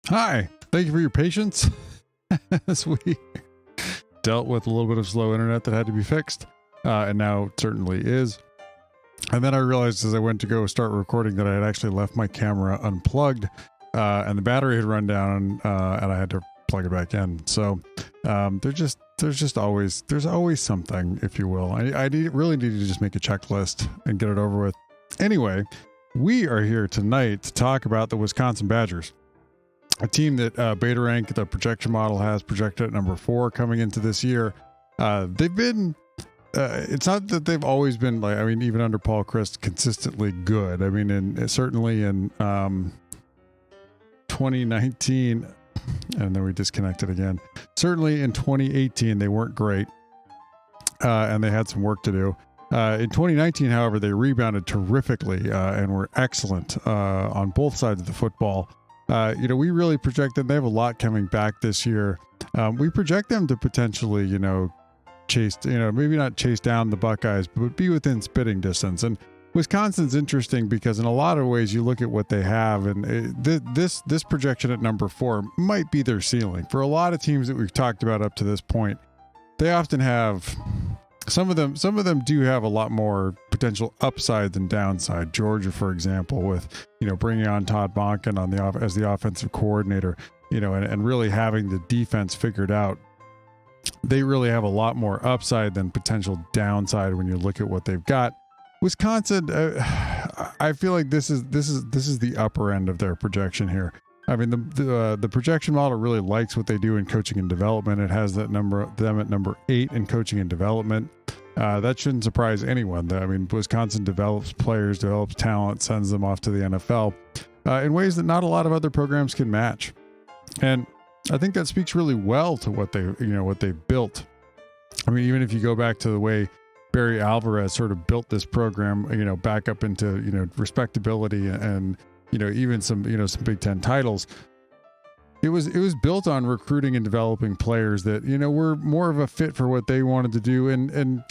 Hi, thank you for your patience as we dealt with a little bit of slow internet that had to be fixed, and now it certainly is. And then I realized as I went to go start recording that I had actually left my camera unplugged, and the battery had run down, and I had to plug it back in. So there's always something, if you will. I really needed to just make a checklist and get it over with. Anyway, we are here tonight to talk about the Wisconsin Badgers. A team that Beta Rank, the projection model, has projected at number 4 coming into this year. They've been, it's not that they've always been, like, I mean, even under Paul Chryst, consistently good. I mean, certainly in 2019, and then we disconnected again. Certainly in 2018, they weren't great, and they had some work to do. In 2019, however, they rebounded terrifically and were excellent on both sides of the football. We really project them. They have a lot coming back this year. We project them to potentially, chase, maybe not chase down the Buckeyes, but be within spitting distance. And Wisconsin's interesting because in a lot of ways you look at what they have, and this projection at number 4 might be their ceiling. For a lot of teams that we've talked about up to this point, they often have... Some of them do have a lot more potential upside than downside. Georgia, for example, with bringing on Todd Monken as the offensive coordinator, and really having the defense figured out. They really have a lot more upside than potential downside when you look at what they've got. Wisconsin, I feel like this is the upper end of their projection here. I mean, the projection model really likes what they do in coaching and development. It has them at number 8 in coaching and development. That shouldn't surprise anyone. I mean, Wisconsin develops players, develops talent, sends them off to the NFL in ways that not a lot of other programs can match. And I think that speaks really well to what they've built. I mean, even if you go back to the way Barry Alvarez sort of built this program, back up into respectability and even some Big Ten titles. It was built on recruiting and developing players that were more of a fit for what they wanted to do, and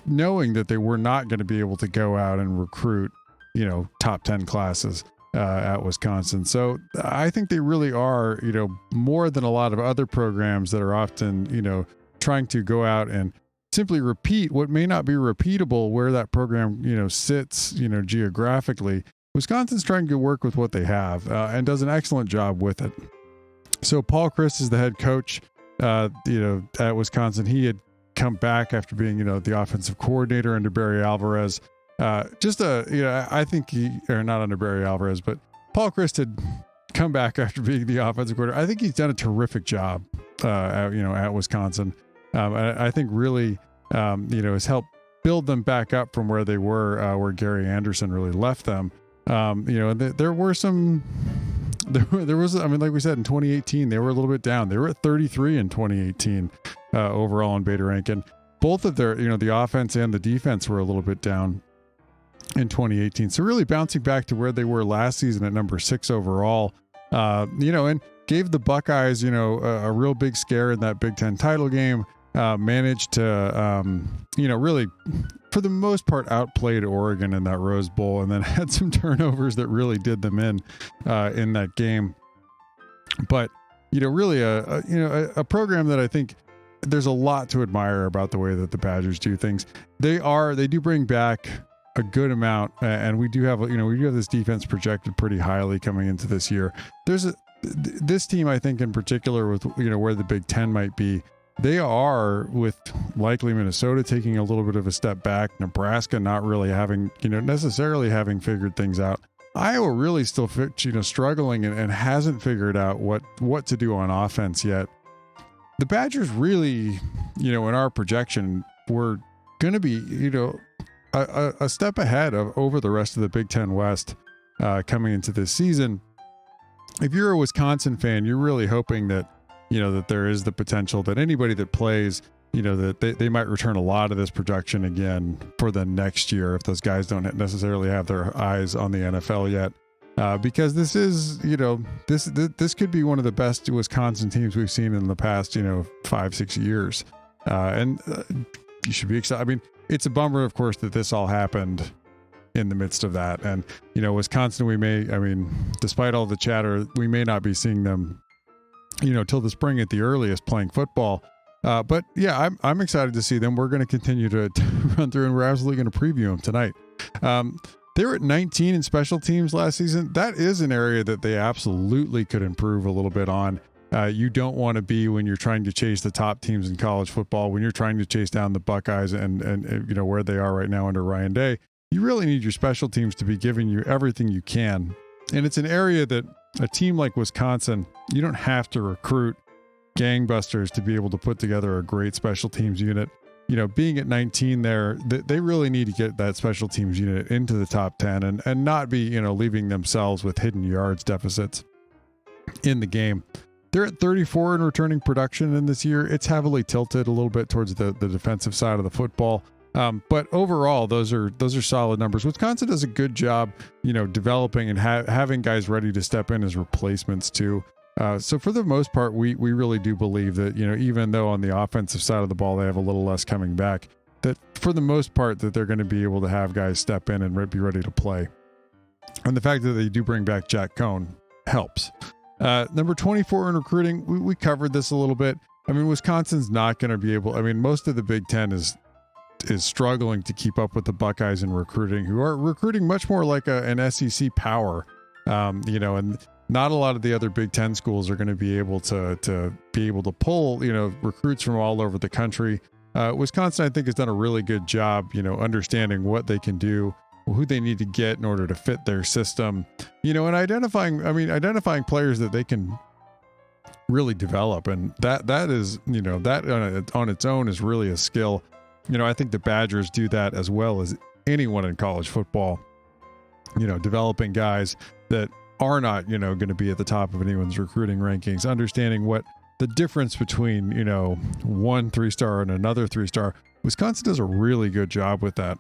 knowing that they were not going to be able to go out and recruit top 10 classes at Wisconsin. So I think they really are more than a lot of other programs that are often trying to go out and simply repeat what may not be repeatable where that program sits geographically. Wisconsin's trying to work with what they have and does an excellent job with it. So Paul Chryst is the head coach, at Wisconsin. He had come back after being, the offensive coordinator under Barry Alvarez. I think not under Barry Alvarez, but Paul Chryst had come back after being the offensive coordinator. I think he's done a terrific job, at Wisconsin. I think really, has helped build them back up from where they were, where Gary Anderson really left them. There was, I mean, like we said, in 2018, they were a little bit down. They were at 33 in 2018 overall in Beta Rank. And both of their, the offense and the defense were a little bit down in 2018. So really bouncing back to where they were last season at number 6 overall, and gave the Buckeyes, a real big scare in that Big Ten title game. Managed to, really, for the most part, outplayed Oregon in that Rose Bowl, and then had some turnovers that really did them in that game. But, really a program that I think there's a lot to admire about the way that the Badgers do things. They do bring back a good amount, and we do have this defense projected pretty highly coming into this year. This team, I think in particular, with, where the Big Ten might be, they are, with likely Minnesota taking a little bit of a step back, Nebraska not really having, necessarily having figured things out. Iowa really still, struggling and hasn't figured out what to do on offense yet. The Badgers really, in our projection, were going to be, a step ahead over the rest of the Big Ten West coming into this season. If you're a Wisconsin fan, you're really hoping that that there is the potential that anybody that plays, that they might return a lot of this production again for the next year if those guys don't necessarily have their eyes on the NFL yet. Because this is, this could be one of the best Wisconsin teams we've seen in the past, 5-6 years. And you should be excited. I mean, it's a bummer, of course, that this all happened in the midst of that. And, Wisconsin, despite all the chatter, we may not be seeing them, till the spring at the earliest playing football. But yeah, I'm excited to see them. We're going to continue to run through, and we're absolutely going to preview them tonight. They were at 19 in special teams last season. That is an area that they absolutely could improve a little bit on. You don't want to be, when you're trying to chase the top teams in college football, when you're trying to chase down the Buckeyes and where they are right now under Ryan Day, you really need your special teams to be giving you everything you can. And it's an area that a team like Wisconsin, you don't have to recruit gangbusters to be able to put together a great special teams unit. Being at 19 there, they really need to get that special teams unit into the top 10 and not be, leaving themselves with hidden yards deficits in the game. They're at 34 in returning production in this year. It's heavily tilted a little bit towards the defensive side of the football. But overall, those are solid numbers. Wisconsin does a good job, developing and having guys ready to step in as replacements too. So for the most part, we really do believe that, even though on the offensive side of the ball, they have a little less coming back, that for the most part that they're going to be able to have guys step in and be ready to play. And the fact that they do bring back Jack Cohn helps. Number 24 in recruiting, we covered this a little bit. Wisconsin's not going to be able, most of the Big Ten is struggling to keep up with the Buckeyes in recruiting, who are recruiting much more like an SEC power, and not a lot of the other Big Ten schools are going to be able to pull, recruits from all over the country. Wisconsin, I think, has done a really good job, understanding what they can do, who they need to get in order to fit their system, and identifying players that they can really develop. And that is, that on its own is really a skill. I think the Badgers do that as well as anyone in college football, developing guys that are not, going to be at the top of anyone's recruiting rankings, understanding what the difference between, one 3-star and another 3-star. Wisconsin does a really good job with that.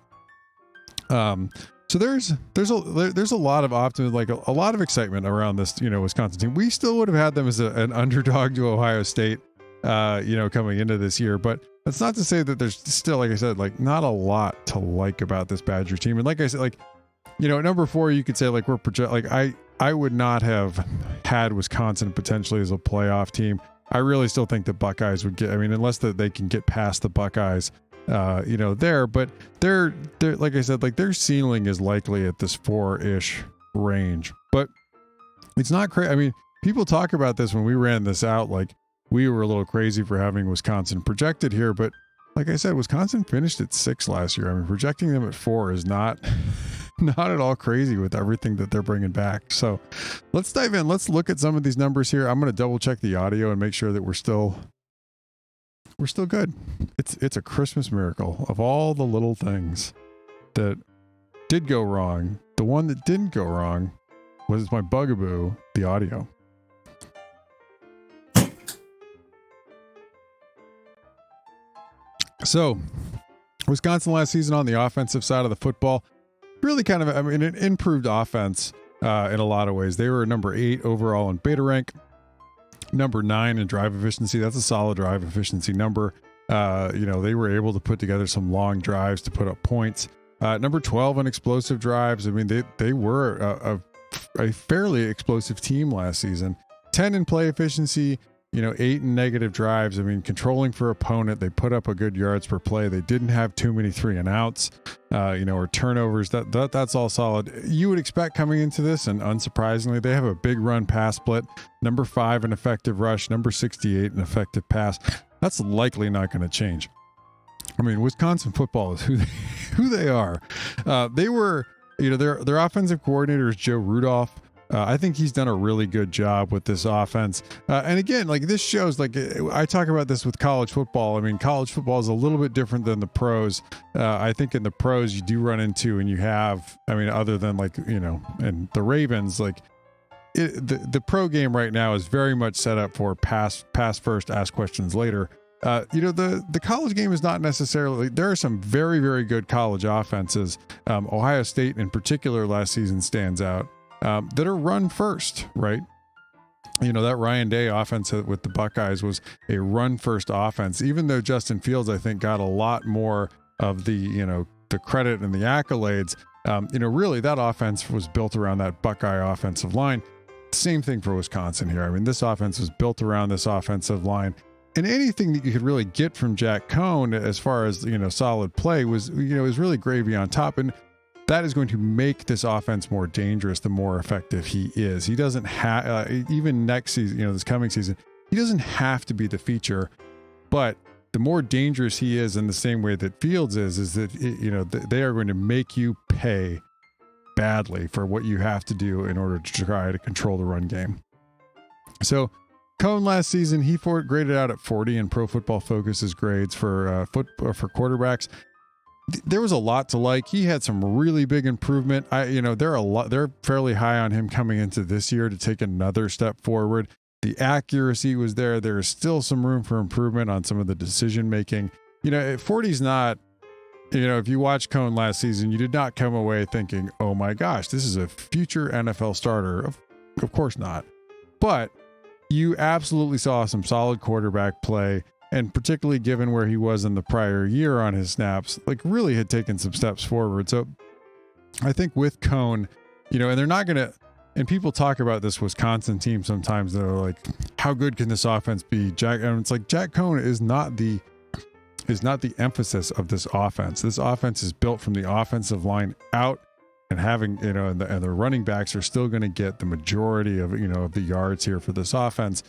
So there's a lot of optimism, like a lot of excitement around this, Wisconsin team. We still would have had them as an underdog to Ohio State, coming into this year, but that's not to say that there's still, like I said, like not a lot to like about this Badger team. And like I said, like, at number 4, you could say like I would not have had Wisconsin potentially as a playoff team. I really still think the Buckeyes would get, unless they can get past the Buckeyes, there, but they're like I said, like their ceiling is likely at this 4-ish range, but it's not crazy. People talk about this when we ran this out, like we were a little crazy for having Wisconsin projected here, but like I said, Wisconsin finished at 6 last year. Projecting them at 4 is not at all crazy with everything that they're bringing back. So let's dive in. Let's look at some of these numbers here. I'm going to double check the audio and make sure that we're still good. It's a Christmas miracle of all the little things that did go wrong. The one that didn't go wrong was my bugaboo, the audio. So Wisconsin last season on the offensive side of the football, really kind of, an improved offense in a lot of ways. They were number 8 overall in beta rank, number 9 in drive efficiency. That's a solid drive efficiency number. They were able to put together some long drives to put up points. Number 12 in explosive drives. They were a fairly explosive team last season. 10 in play efficiency, 8 in negative drives. Controlling for opponent. They put up a good yards per play. They didn't have too many 3 and outs, or turnovers. That's all solid. You would expect coming into this, and unsurprisingly, they have a big run pass split. Number 5 in effective rush, number 68 in effective pass. That's likely not going to change. Wisconsin football is who they are. They were, their offensive coordinator is Joe Rudolph. I think he's done a really good job with this offense. And again, like this shows, like I talk about this with college football. College football is a little bit different than the pros. I think in the pros you do run into, and you have, other than like, and the Ravens, like the pro game right now is very much set up for pass first, ask questions later. The college game is not necessarily, there are some very, very good college offenses. Ohio State in particular last season stands out. That are run first, right? That Ryan Day offense with the Buckeyes was a run first offense, even though Justin Fields, I think, got a lot more of the, the credit and the accolades. Really that offense was built around that Buckeye offensive line. Same thing for Wisconsin here. I mean, this offense was built around this offensive line. And anything that you could really get from Jack Cohn as far as, solid play was really gravy on top. And that is going to make this offense more dangerous the more effective he is. He doesn't have, even next season, this coming season, he doesn't have to be the feature, but the more dangerous he is in the same way that Fields is that, they are going to make you pay badly for what you have to do in order to try to control the run game. So Cohn last season, he graded out at 40 in Pro Football Focus's grades for quarterbacks. There was a lot to like. He had some really big improvement. They're fairly high on him coming into this year to take another step forward. The accuracy was there. There is still some room for improvement on some of the decision making. 40 is not, if you watch Cohn last season, you did not come away thinking, oh my gosh, this is a future NFL starter. Of course not. But you absolutely saw some solid quarterback play. And particularly given where he was in the prior year on his snaps, really had taken some steps forward. So I think with Cohn, and they're not going to, and people talk about this Wisconsin team sometimes, they're like, how good can this offense be? And it's like, Jack Cohn is not the emphasis of this offense. This offense is built from the offensive line out, and having, and the running backs are still going to get the majority of, of the yards here for this offense.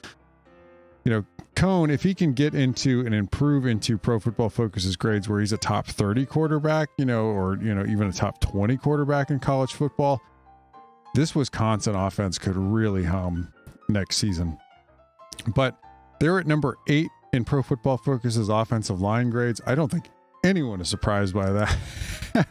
Cohn, if he can get into and improve into Pro Football Focus's grades where he's a top 30 quarterback, or even a top 20 quarterback in college football, this Wisconsin offense could really hum next season. But they're at number 8 in Pro Football Focus's offensive line grades. I don't think anyone is surprised by that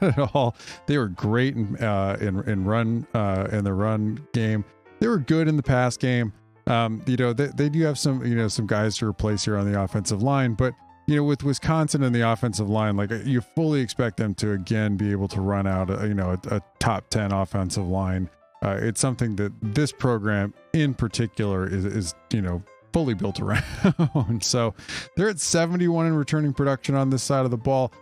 at all. They were great in the run game. They were good in the pass game. They do have some guys to replace here on the offensive line, but with Wisconsin and the offensive line, you fully expect them to again be able to run out a top 10 offensive line. It's something that this program in particular is fully built around. So they're at 71 in returning production on this side of the ball.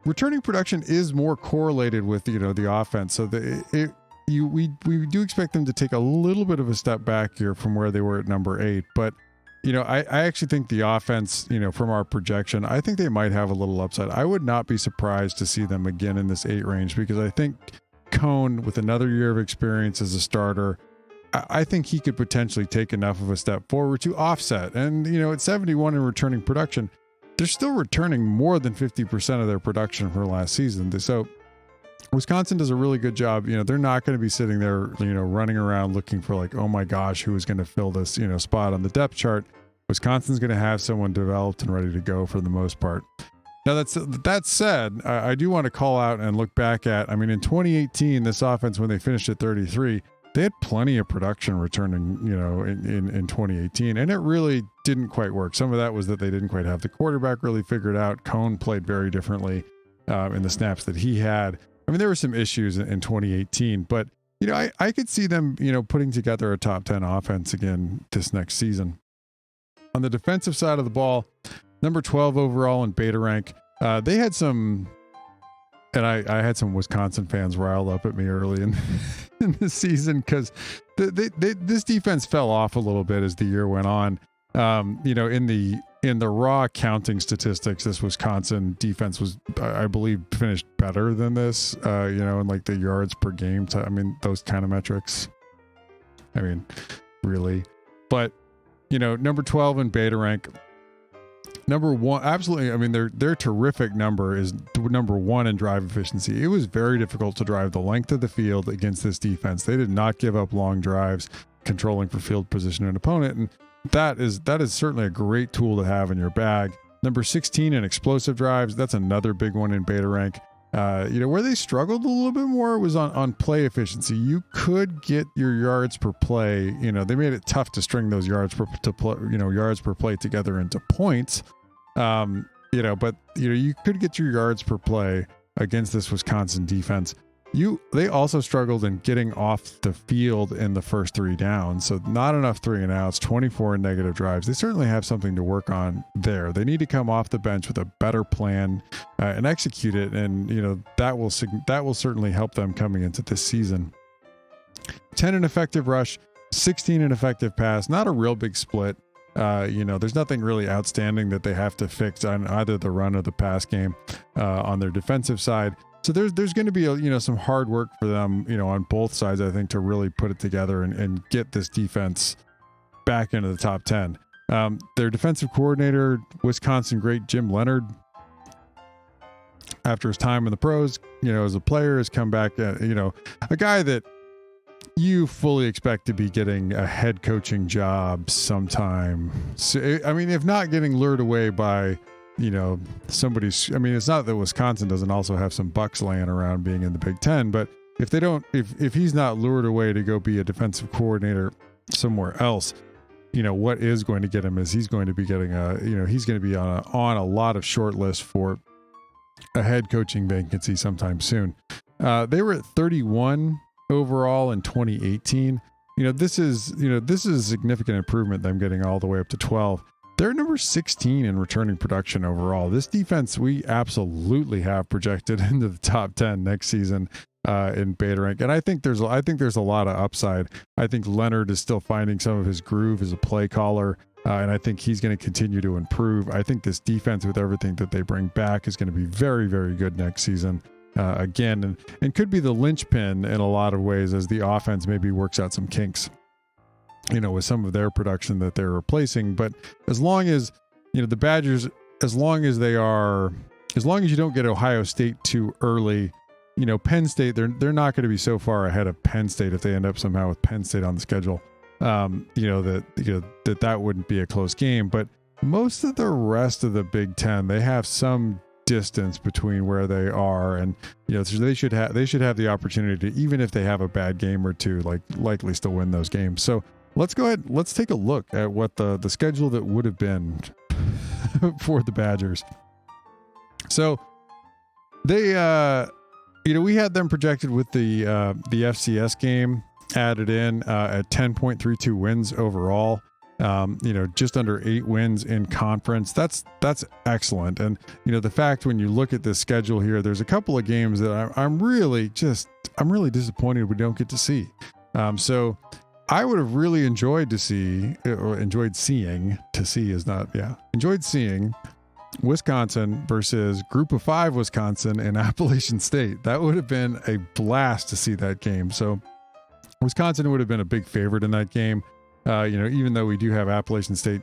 Returning production is more correlated with the offense, so we do expect them to take a little bit of a step back here from where they were at number 8. But, I actually think the offense, from our projection, I think they might have a little upside. I would not be surprised to see them again in this 8 range, because I think Cohn, with another year of experience as a starter, I think he could potentially take enough of a step forward to offset. And, at 71 in returning production, they're still returning more than 50% of their production for last season. So Wisconsin does a really good job. They're not going to be sitting there, running around looking for oh my gosh, who is going to fill this, spot on the depth chart. Wisconsin's going to have someone developed and ready to go for the most part. Now that said, I do want to call out and look back at, in 2018, this offense, when they finished at 33, they had plenty of production returning, in 2018, and it really didn't quite work. Some of that was that they didn't quite have the quarterback really figured out. Cohn played very differently in the snaps that he had. There were some issues in 2018, but, I could see them, putting together a top 10 offense again this next season. On the defensive side of the ball, number 12 overall in beta rank, they had some, and I had some Wisconsin fans riled up at me early in the season because this defense fell off a little bit as the year went on. In the raw counting statistics, this Wisconsin defense was, I believe, finished better than this, in the yards per game, those kind of metrics. Really. But, number 12 in beta rank, number 1, absolutely. Their terrific number is number 1 in drive efficiency. It was very difficult to drive the length of the field against this defense. They did not give up long drives, controlling for field position and opponent. And that is certainly a great tool to have in your bag. Number 16 in explosive drives. That's another big one in beta rank. Where they struggled a little bit more was on play efficiency. You could get your yards per play. They made it tough to string those yards per play together into points. But you could get your yards per play against this Wisconsin defense. they also struggled in getting off the field in the first 3 downs. So not enough 3 and outs, 24 in negative drives. They certainly have something to work on there. They need to come off the bench with a better plan and execute it. And, that will certainly help them coming into this season. 10 in effective rush, 16 in effective pass, not a real big split. There's nothing really outstanding that they have to fix on either the run or the pass game on their defensive side. So there's going to be some hard work for them, on both sides, I think, to really put it together and get this defense back into the top 10. Their defensive coordinator, Wisconsin great Jim Leonard, after his time in the pros, as a player, has come back, a guy that you fully expect to be getting a head coaching job sometime. So, I mean, if not getting lured away by somebody's, it's not that Wisconsin doesn't also have some bucks laying around being in the Big Ten, but if he's not lured away to go be a defensive coordinator somewhere else, what is going to get him is he's going to be getting he's going to be on a lot of short lists for a head coaching vacancy sometime soon. They were at 31 overall in 2018. This is a significant improvement, them getting all the way up to 12. They're number 16 in returning production overall. This defense, we absolutely have projected into the top 10 next season in beta rank. And I think there's a lot of upside. I think Leonard is still finding some of his groove as a play caller. And I think he's going to continue to improve. I think this defense, with everything that they bring back, is going to be very, very good next season. Again, and could be the linchpin in a lot of ways as the offense maybe works out some kinks, with some of their production that they're replacing. But as long as, the Badgers, as long as you don't get Ohio State too early, Penn State, they're not going to be so far ahead of Penn State if they end up somehow with Penn State on the schedule, that wouldn't be a close game. But most of the rest of the Big Ten, they have some distance between where they are, and so they should have the opportunity to, even if they have a bad game or two, likely still win those games. So let's go ahead, let's take a look at what the schedule that would have been for the Badgers. So they we had them projected with the FCS game added in at 10.32 wins overall. Just under 8 wins in conference. That's excellent. And, the fact when you look at this schedule here, there's a couple of games that I'm really disappointed we don't get to see. So I would have really enjoyed seeing Wisconsin versus Group of 5 Wisconsin and Appalachian State. That would have been a blast to see that game. So Wisconsin would have been a big favorite in that game. Even though we do have Appalachian State,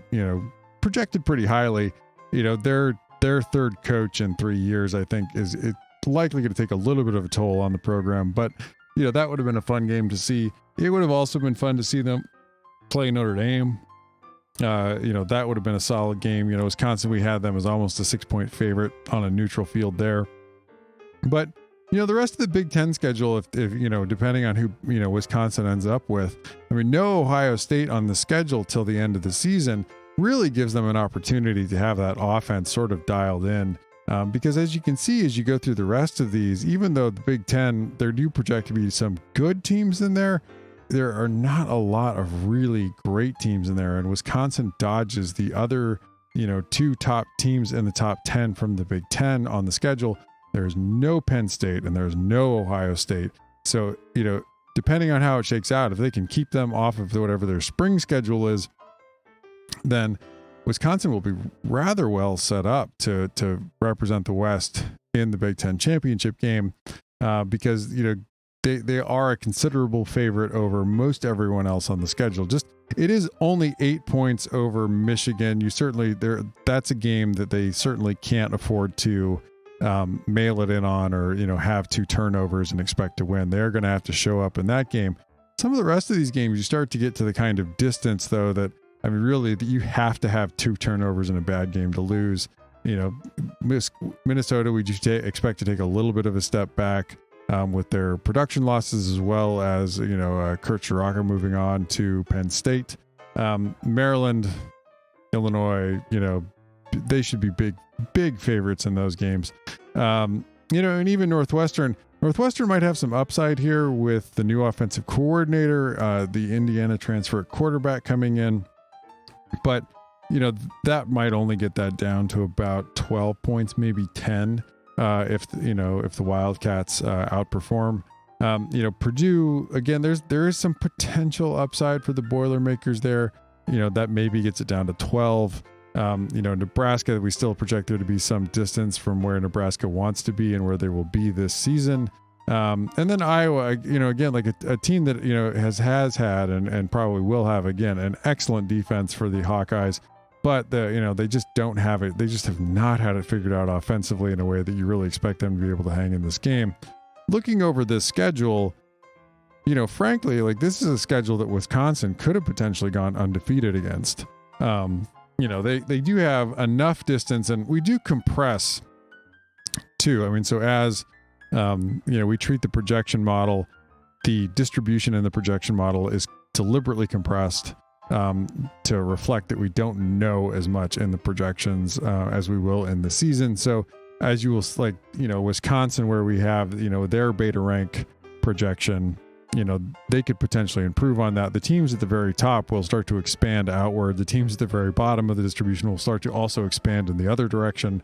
projected pretty highly, their third coach in 3 years, I think, is likely going to take a little bit of a toll on the program. But, that would have been a fun game to see. It would have also been fun to see them play Notre Dame. That would have been a solid game. Wisconsin, we had them as almost a 6-point favorite on a neutral field there. But, the rest of the Big Ten schedule, if depending on who, Wisconsin ends up with, no Ohio State on the schedule till the end of the season really gives them an opportunity to have that offense sort of dialed in. Because as you can see, as you go through the rest of these, even though the Big Ten, there do project to be some good teams in there, there are not a lot of really great teams in there. And Wisconsin dodges the other, 2 top teams in the top 10 from the Big Ten on the schedule. There's no Penn State and there's no Ohio State. So, depending on how it shakes out, if they can keep them off of whatever their spring schedule is, then Wisconsin will be rather well set up to represent the West in the Big Ten championship game, because, they are a considerable favorite over most everyone else on the schedule. It is only 8 points over Michigan. That's a game that they certainly can't afford to mail it in on, or have 2 turnovers and expect to win. They're going to have to show up in that game. Some of the rest of these games, you start to get to the kind of distance, though, that really you have to have 2 turnovers in a bad game to lose. Minnesota, we just expect to take a little bit of a step back with their production losses, as well as Kurt Schiraka moving on to Penn State. Maryland, Illinois, they should be big favorites in those games. And even Northwestern Northwestern might have some upside here with the new offensive coordinator, the Indiana transfer at quarterback coming in. But, that might only get that down to about 12 points, maybe 10, if the Wildcats outperform. Purdue, again, there is some potential upside for the Boilermakers there. That maybe gets it down to 12. Nebraska, we still project there to be some distance from where Nebraska wants to be and where they will be this season. And then Iowa, again, like a team that, has had and probably will have, again, an excellent defense for the Hawkeyes, but they just don't have it. They just have not had it figured out offensively in a way that you really expect them to be able to hang in this game. Looking over this schedule, frankly, like this is a schedule that Wisconsin could have potentially gone undefeated against. They do have enough distance, and we do compress too. I mean, so as we treat the projection model, the distribution in the projection model is deliberately compressed to reflect that we don't know as much in the projections as we will in the season. So as you will, Wisconsin, where we have, their beta rank projection, they could potentially improve on that. The teams at the very top will start to expand outward. The teams at the very bottom of the distribution will start to also expand in the other direction.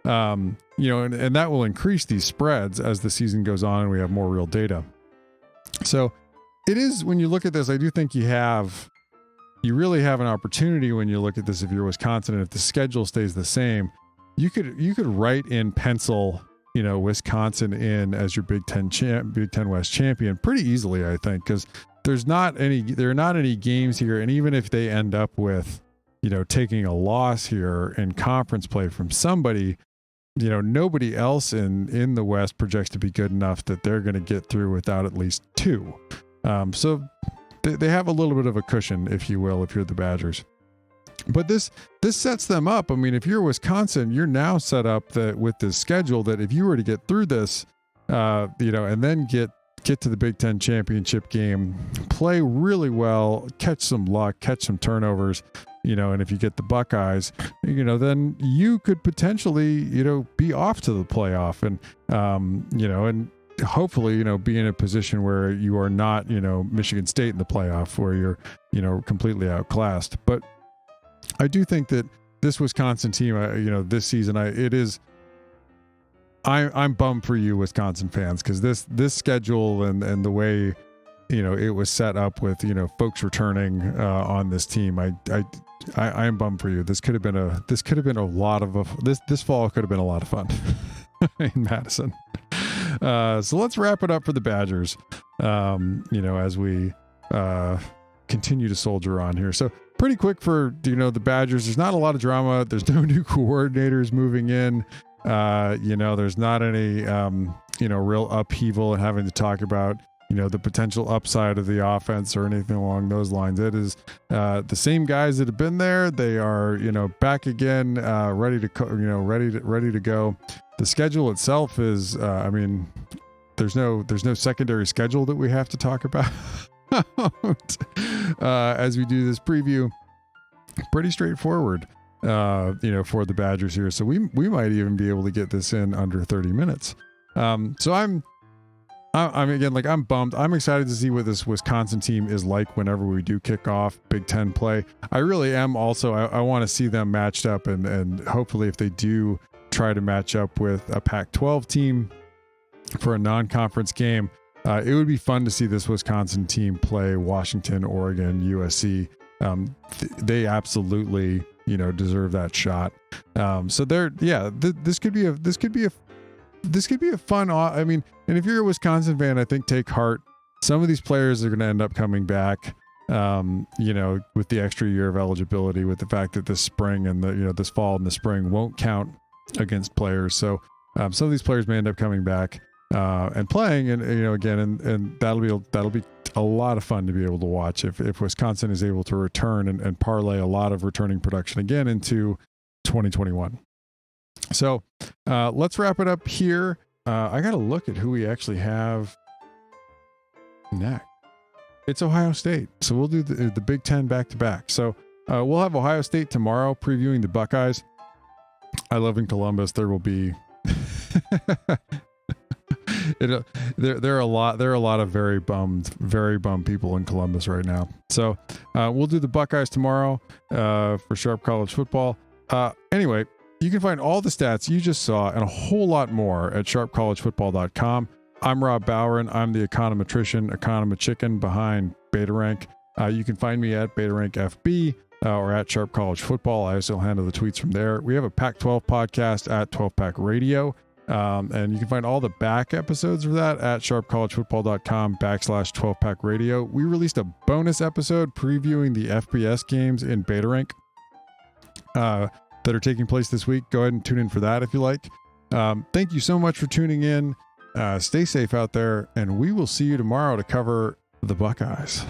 And that will increase these spreads as the season goes on and we have more real data. So it is, when you look at this, I do think you really have an opportunity when you look at this. If you're Wisconsin and if the schedule stays the same, you could write in pencil, Wisconsin in as your Big Ten West champion pretty easily, I think, because there are not any games here. And even if they end up with, taking a loss here in conference play from somebody, nobody else in the West projects to be good enough that they're going to get through without at least two. So they have a little bit of a cushion, if you will, if you're the Badgers. But this sets them up. I mean, if you're Wisconsin, you're now set up that with this schedule that if you were to get through this, and then get to the Big Ten championship game, play really well, catch some luck, catch some turnovers, and if you get the Buckeyes, then you could potentially, be off to the playoff and, and hopefully, be in a position where you are not, Michigan State in the playoff where you're, completely outclassed. But I do think that this Wisconsin team, this season, I'm bummed for you, Wisconsin fans, because this schedule and the way, it was set up with, folks returning on this team. I am bummed for you. This could have been a lot of this fall could have been a lot of fun in Madison. So let's wrap it up for the Badgers. As we continue to soldier on here. So pretty quick for, the Badgers. There's not a lot of drama. There's no new coordinators moving in. There's not any, real upheaval and having to talk about, the potential upside of the offense or anything along those lines. It is the same guys that have been there. They are, back again, ready to go. The schedule itself is, there's no secondary schedule that we have to talk about. As we do this preview, pretty straightforward, for the Badgers here. So we might even be able to get this in under 30 minutes. So I'm bummed. I'm excited to see what this Wisconsin team is like whenever we do kick off Big Ten play. I really am also, I want to see them matched up and hopefully if they do try to match up with a Pac-12 team for a non-conference game, it would be fun to see this Wisconsin team play Washington, Oregon, USC. They absolutely, deserve that shot. So this could be a fun. And if you're a Wisconsin fan, I think take heart. Some of these players are going to end up coming back. With the extra year of eligibility, with the fact that this spring and this fall and the spring won't count against players. So some of these players may end up coming back. And playing, and and that'll be a lot of fun to be able to watch if Wisconsin is able to return and parlay a lot of returning production again into 2021. So let's wrap it up here. I got to look at who we actually have next. It's Ohio State, so we'll do the Big Ten back to back. So we'll have Ohio State tomorrow previewing the Buckeyes. I live in Columbus. There will be There are a lot of very bummed people in Columbus right now. So we'll do the Buckeyes tomorrow for Sharp College Football. Anyway, you can find all the stats you just saw and a whole lot more at sharpcollegefootball.com. I'm Rob Bowron. I'm the econometrician behind BetaRank. You can find me at BetaRankFB or at Sharp College Football. I also handle the tweets from there. We have a Pac-12 podcast at 12 Pack Radio. And you can find all the back episodes of that at sharpcollegefootball.com/12 Pack Radio. We released a bonus episode previewing the FBS games in BetaRank that are taking place this week. Go ahead and tune in for that if you like. Thank you so much for tuning in. Stay safe out there, and we will see you tomorrow to cover the Buckeyes.